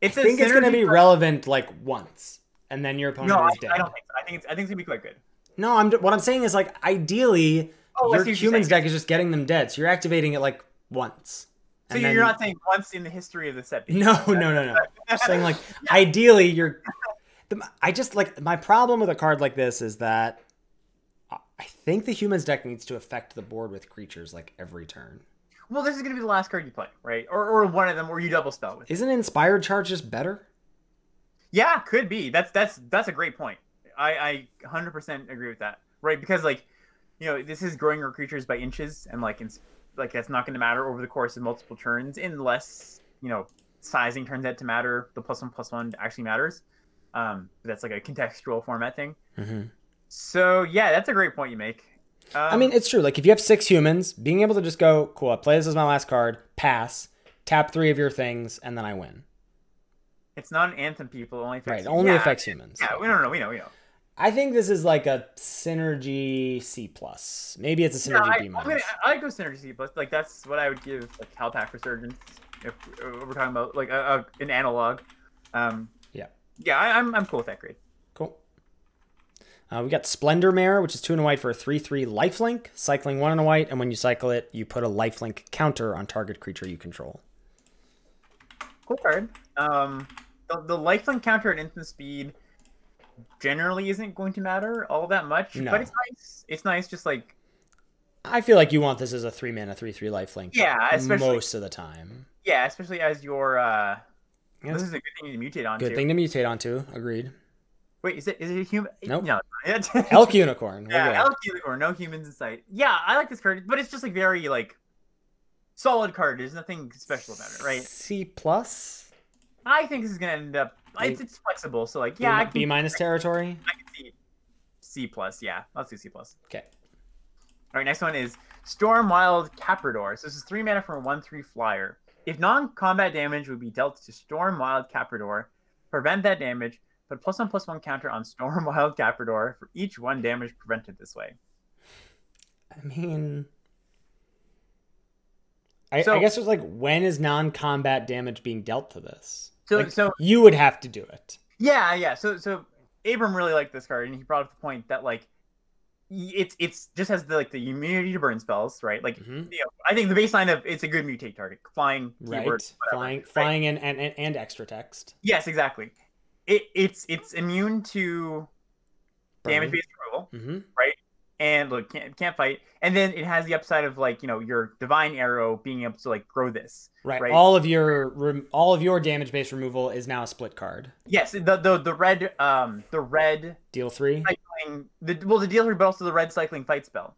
I think it's going to be relevant like once, and then your opponent is dead. I don't think so. I think it's going to be quite good. No, what I'm saying is like ideally your humans deck is just getting them dead, so you're activating it like once. So you're not saying once in the history of the set. No. I'm saying like ideally you're. I just like my problem with a card like this is that I think the humans deck needs to affect the board with creatures like every turn. Well, this is going to be the last card you play, right? Or one of them where you double spell with. Isn't Inspired Charge just better? Yeah, could be. That's a great point. I 100% agree with that, right? Because like, you know, this is growing your creatures by inches, and like that's not going to matter over the course of multiple turns unless, you know, sizing turns out to matter. The +1/+1 actually matters. That's like a contextual format thing. So yeah, that's a great point you make. I mean, it's true. Like if you have 6 humans, being able to just go, cool, I play this as my last card, pass, tap 3 of your things, and then I win. It's not an Anthem, people. It only affects affects humans. Yeah, we know. I think this is like a Synergy C+. Maybe it's a Synergy B-. I go Synergy C+. Like that's what I would give like Calpac Resurgence if we're talking about like an analog. Yeah, I'm cool with that grade. Cool. We got Splendor Mare, which is 2 and a white for a 3/3 lifelink, cycling 1 and a white, and when you cycle it, you put a lifelink counter on target creature you control. Cool card. The lifelink counter at instant speed generally isn't going to matter all that much, but it's nice. It's nice, just like I feel like you want this as a 3-mana 3/3 lifelink. Yeah, especially most of the time. Yeah, especially as your this is a good thing to mutate onto. Good thing to mutate onto. Agreed. Wait, is it a human? Nope. No. Elk Unicorn. Yeah, Elk Unicorn. No humans in sight. Yeah, I like this card, but it's just like very like solid card. There's nothing special about it, right? C+. I think this is gonna end up. It's flexible, so like yeah, B- B- territory. I can see C+. Yeah, let's do C+. Okay. All right, next one is Stormwild Caprador. So this is 3 mana for a 1/3 flyer. If non-combat damage would be dealt to Stormwild Caprador, prevent that damage. Put +1/+1 counter on Stormwild Caprador for each 1 damage prevented this way. I mean, I guess it's like, when is non-combat damage being dealt to this? So you would have to do it. Yeah. So Abram really liked this card, and he brought up the point that like it's just has the immunity to burn spells, right? Like you know, I think the baseline of it's a good mutate target, flying, keyword, right? Flying, and extra text. Yes, exactly. It's immune to damage-based removal, right? And look, can't fight. And then it has the upside of like, you know, your Divine Arrow being able to like grow this. Right. All of your damage-based removal is now a split card. Yes, the red deal 3. Cycling, the deal 3, but also the red cycling fight spell.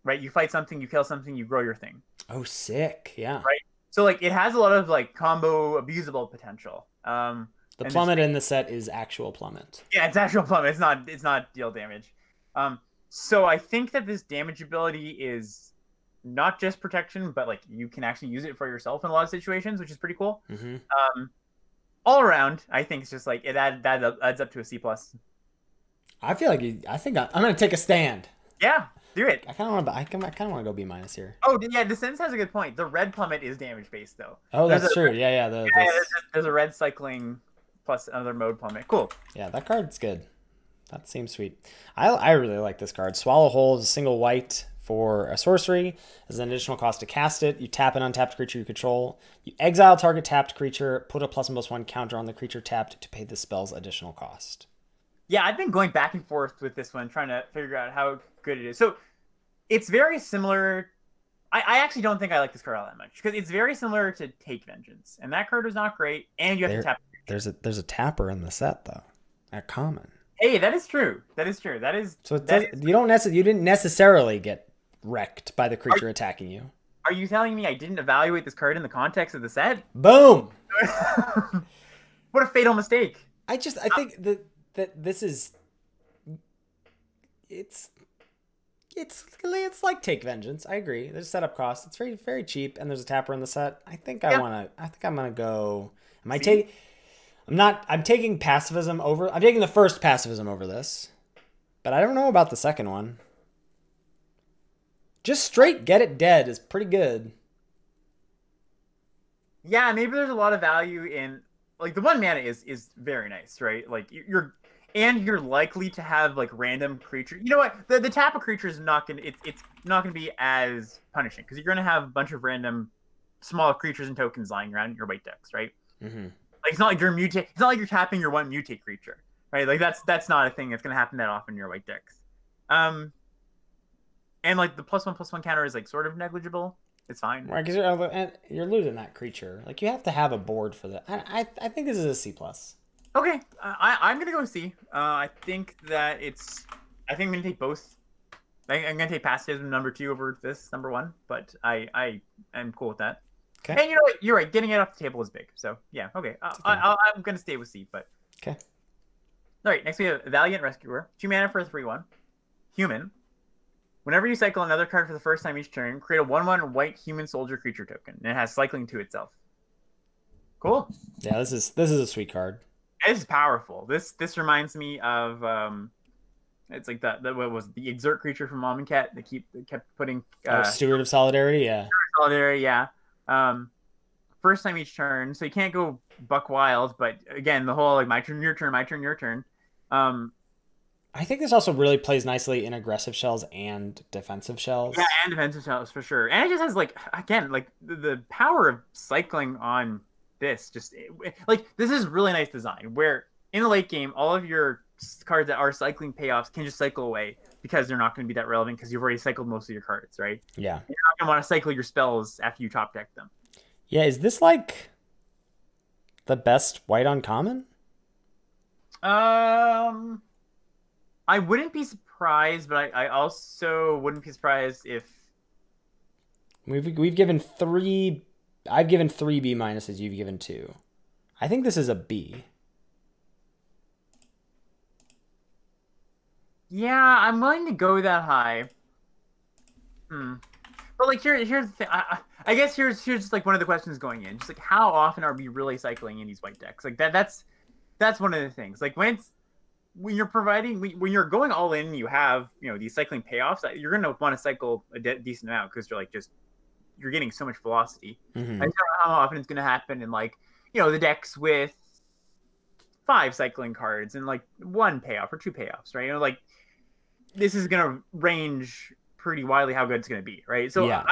Right? You fight something, you kill something, you grow your thing. Oh, sick. Yeah. Right. So like it has a lot of like combo abusable potential. The plummet in the set is actual plummet. Yeah, it's actual plummet. It's not deal damage. So I think that this damage ability is not just protection, but like you can actually use it for yourself in a lot of situations, which is pretty cool. All around, I think it's just like it adds up to a C+. I feel like I'm gonna take a stand. Yeah, do it. I kind of want to go B- here. Oh yeah, Descends has a good point. The red plummet is damage based though. Oh, that's true. Yeah. There's a red cycling plus another mode plummet. Cool. Yeah, that card's good. That seems sweet. I really like this card. Swallow Whole is a single white for a sorcery. As an additional cost to cast it, you tap an untapped creature you control. You exile target tapped creature, put a +1/+1 counter on the creature tapped to pay the spell's additional cost. Yeah, I've been going back and forth with this one, trying to figure out how good it is. So it's very similar. I actually don't think I like this card all that much, because it's very similar to Take Vengeance. And that card is not great, and you have to tap. There's a tapper in the set, though. At common. Hey, that is true. That is true. You didn't necessarily get wrecked by the creature attacking you. Are you telling me I didn't evaluate this card in the context of the set? Boom! What a fatal mistake. I think that this is... it's like Take Vengeance. I agree. There's setup cost. It's very, very cheap, and there's a tapper in the set. I think I'm gonna go. I'm taking pacifism over. I'm taking the first pacifism over this, but I don't know about the second one. Just straight get it dead is pretty good. Yeah, maybe there's a lot of value in like the 1 mana is very nice, right? Like you're likely to have like random creatures. You know what? The tap of creature is not gonna it's not gonna be as punishing because you're gonna have a bunch of random small creatures and tokens lying around in your white decks, right? Mm-hmm. Like it's not like it's not like you're tapping your 1 mutate creature, right? Like that's not a thing that's gonna happen that often in your white decks. And like the +1/+1 counter is like sort of negligible. It's fine. Right, because you're losing that creature. Like you have to have a board for that. I think this is a C+. Okay, I'm gonna go C. I think that I think I'm gonna take both. I'm gonna take pacifism #2 over this #1, but I am cool with that. Okay. And you know what? You're right. Getting it off the table is big. So yeah. Okay. I'm gonna stay with C, but. Okay. All right. Next we have Valiant Rescuer. 2 mana for a 3/1. Human. Whenever you cycle another card for the first time each turn, create a 1/1 white human soldier creature token, and it has cycling to itself. Cool. Yeah, this is a sweet card. It's powerful. This reminds me of it's like what was the exert creature from Mom and Cat that kept putting Steward of Solidarity, yeah. Solidarity, yeah. First time each turn, so you can't go buck wild, but again, the whole like my turn, your turn, my turn, your turn. I think this also really plays nicely in aggressive shells and defensive shells. Yeah, and defensive shells for sure. And it just has like again like the power of cycling on this. Just like this is really nice design where in the late game all of your cards that are cycling payoffs can just cycle away because they're not going to be that relevant because you've already cycled most of your cards, right? Yeah. You're not going to want to cycle your spells after you top deck them. Yeah, is this like the best white uncommon? I wouldn't be surprised, but I also wouldn't be surprised if we've given 3. I've given 3 B minuses. You've given 2. I think this is a B. Yeah, I'm willing to go that high. But like here's the thing. I guess here's just like one of the questions going in. Just like how often are we really cycling in these white decks? Like that's one of the things. Like when you're going all in, you have these cycling payoffs. You're gonna want to cycle a decent amount because you're getting so much velocity. Mm-hmm. I don't know how often it's gonna happen in like the decks with 5 cycling cards and like 1 payoff or 2 payoffs, right? Like this is gonna range pretty widely how good it's gonna be, right? So yeah.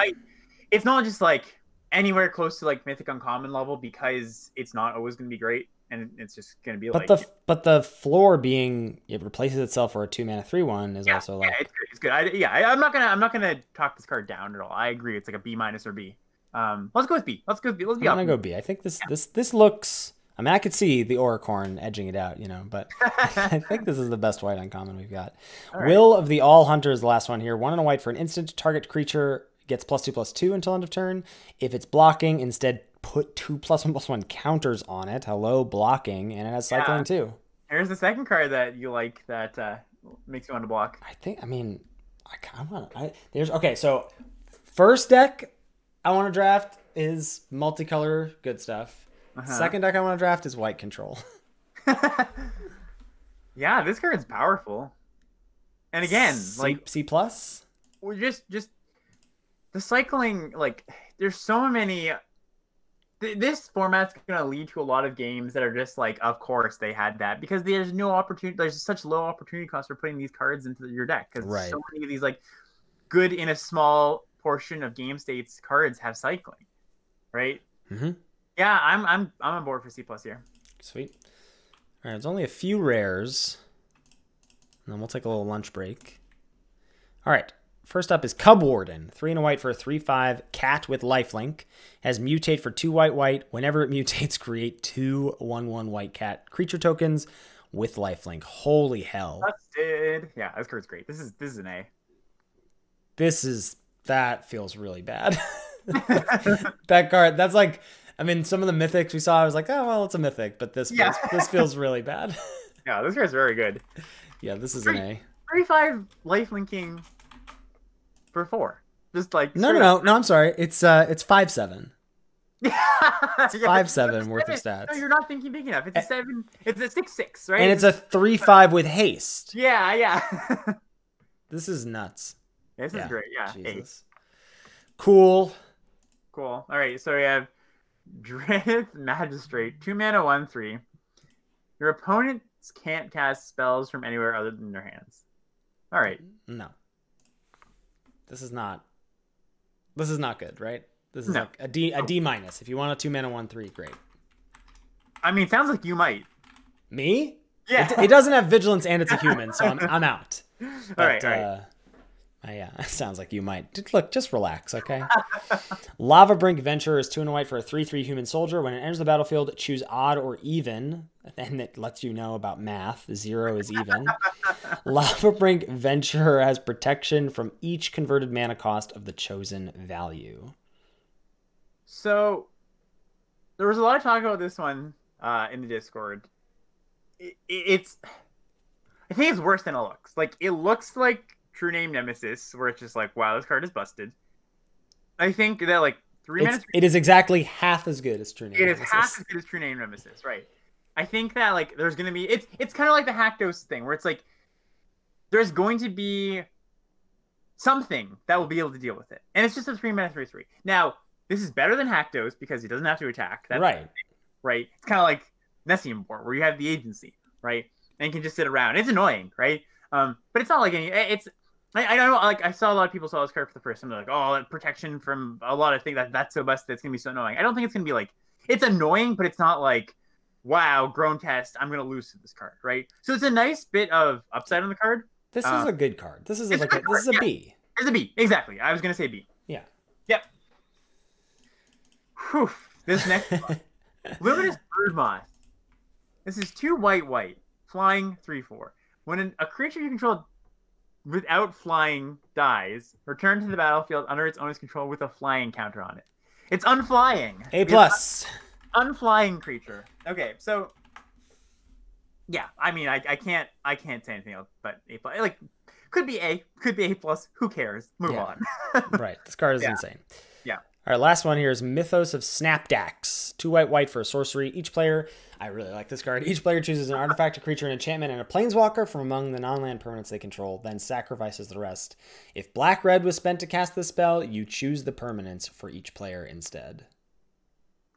It's not just like anywhere close to like Mythic Uncommon level because it's not always gonna be great. And it's just going to be but the floor being it replaces itself for a 2 mana 3/1 is also like it's good. I'm not gonna talk this card down at all. I agree. It's like a B- or B. Let's go with B. Let's be. I'm gonna go B. I think this looks. I mean, I could see the Auricorn edging it out, but I think this is the best white uncommon we've got. Right. Will of the All Hunter is the last one here. 1 and a white for an instant. Target creature gets +2/+2 until end of turn. If it's blocking, instead put 2 +1/+1 counters on it. Hello, blocking, and it has cycling too. Here's the second card that you like that makes you want to block. Okay, so first deck I want to draft is multicolor good stuff. Second deck I want to draft is white control. Yeah, this card's powerful. And again, C+. Or just the cycling, like there's so many. This format's going to lead to a lot of games that are just like, of course they had that because there's no opportunity. There's such low opportunity cost for putting these cards into your deck because so many of these like good in a small portion of game states cards have cycling, right? Mm-hmm. Yeah, I'm on board for C+ here. Sweet. All right, it's only a few rares, and then we'll take a little lunch break. All right. First up is Cub Warden, 3 and a white for a 3/5 cat with lifelink. Has mutate for 2 white. Whenever it mutates, create 2 1/1 white cat creature tokens with lifelink. Holy hell! Busted. Yeah, this card's great. This is an A. That feels really bad. That card. That's like, I mean, some of the mythics we saw, I was like, oh well, it's a mythic, but this feels really bad. Yeah, this card's very good. Yeah, this is an A. 3/5 life linking for 4. Just like No. I'm sorry. It's 5/7. It's Yeah, 5/7 worth of stats. No, you're not thinking big enough. It's a 7. It's a 6/6, right? And it's a 3/5 with haste. Yeah. This is nuts. This is great. Yeah. Jesus. Cool. All right. So we have Drith Magistrate, 2 mana, 1/3. Your opponents can't cast spells from anywhere other than their hands. All right. No. This is not good, right? This is like a D minus. If you want a 2 mana 1/3, great. I mean, it sounds like you might. Me? Yeah. It doesn't have vigilance and it's a human, so I'm out. But, all right. Yeah, it sounds like you might. Look, just relax, okay? Lava Brink Venturer is 2 and a white for a 3/3 human soldier. When it enters the battlefield, choose odd or even. And it lets you know about math. 0 is even. Lava Brink Venturer has protection from each converted mana cost of the chosen value. So, there was a lot of talk about this one in the Discord. I think it's worse than it looks. Like, it looks like True Name Nemesis, where it's just like, wow, this card is busted. I think that, like, it is exactly half as good as True Name Nemesis. It is half as good as True Name Nemesis, right. I think that, like, there's going to be... It's kind of like the Hackdos thing, where it's like, there's going to be something that will be able to deal with it. And it's just a 3 mana 3/3. Now, this is better than Hackdos because he doesn't have to attack. That's right. Right? It's kind of like Nessium Board, where you have the agency, right? And you can just sit around. It's annoying, right? But it's not like any... I don't know, like, I saw a lot of people saw this card for the first time. They're like, oh, that protection from a lot of things, that's so busted, it's going to be so annoying. I don't think it's going to be like... It's annoying, but it's not like, wow, Grown Test, I'm going to lose to this card, right? So it's a nice bit of upside on the card. This is a good card. This is a B. It's a B, exactly. I was going to say B. Yeah. Yep. Whew. This next one. Luminous Broodmoth. This is 2 white, flying 3/4. When a creature you control without flying dies, return to the battlefield under its owner's control with a flying counter on it. It's unflying. A+. Unflying creature. Okay, so yeah, I mean, I can't say anything else but A+. Like, could be A, could be A+. Who cares? Move on. Right. This card is insane. Yeah. All right, last one here is Mythos of Snapdex. 2 white for a sorcery. Each player, I really like this card. Each player chooses an artifact, a creature, an enchantment, and a planeswalker from among the non-land permanents they control, then sacrifices the rest. If black-red was spent to cast this spell, you choose the permanents for each player instead.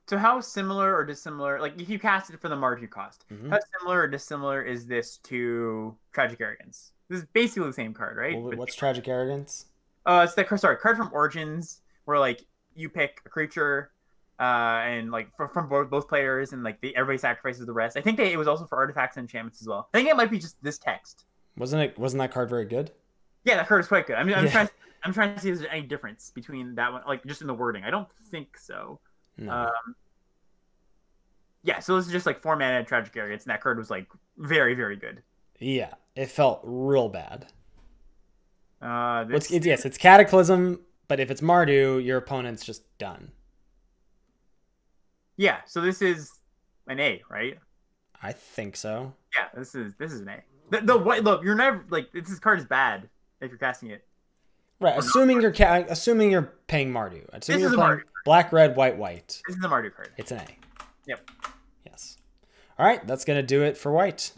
So how similar or dissimilar, like if you cast it for the Mardu cost, how similar or dissimilar is this to Tragic Arrogance? This is basically the same card, right? Well, what's Tragic Arrogance? It's the card from Origins, where like you pick a creature, and like from both players, and like everybody sacrifices the rest. I think it was also for artifacts and enchantments as well. I think it might be just this text. Wasn't that card very good? Yeah, that card is quite good. I'm trying to see if there's any difference between that one, like just in the wording. I don't think so. No. Yeah, so this is just like 4 mana Tragic Arrogance, and that card was like very, very good. Yeah, it felt real bad. Yes, it's Cataclysm, but if it's Mardu, your opponent's just done. Yeah, so this is an A, right? I think so. Yeah, this is an A. The white, look, you're never like this card is bad if you're casting it. Right, assuming you're paying Mardu. Assuming you're playing black, red, white. This is a Mardu card. It's an A. Yep. Yes. All right, that's gonna do it for white.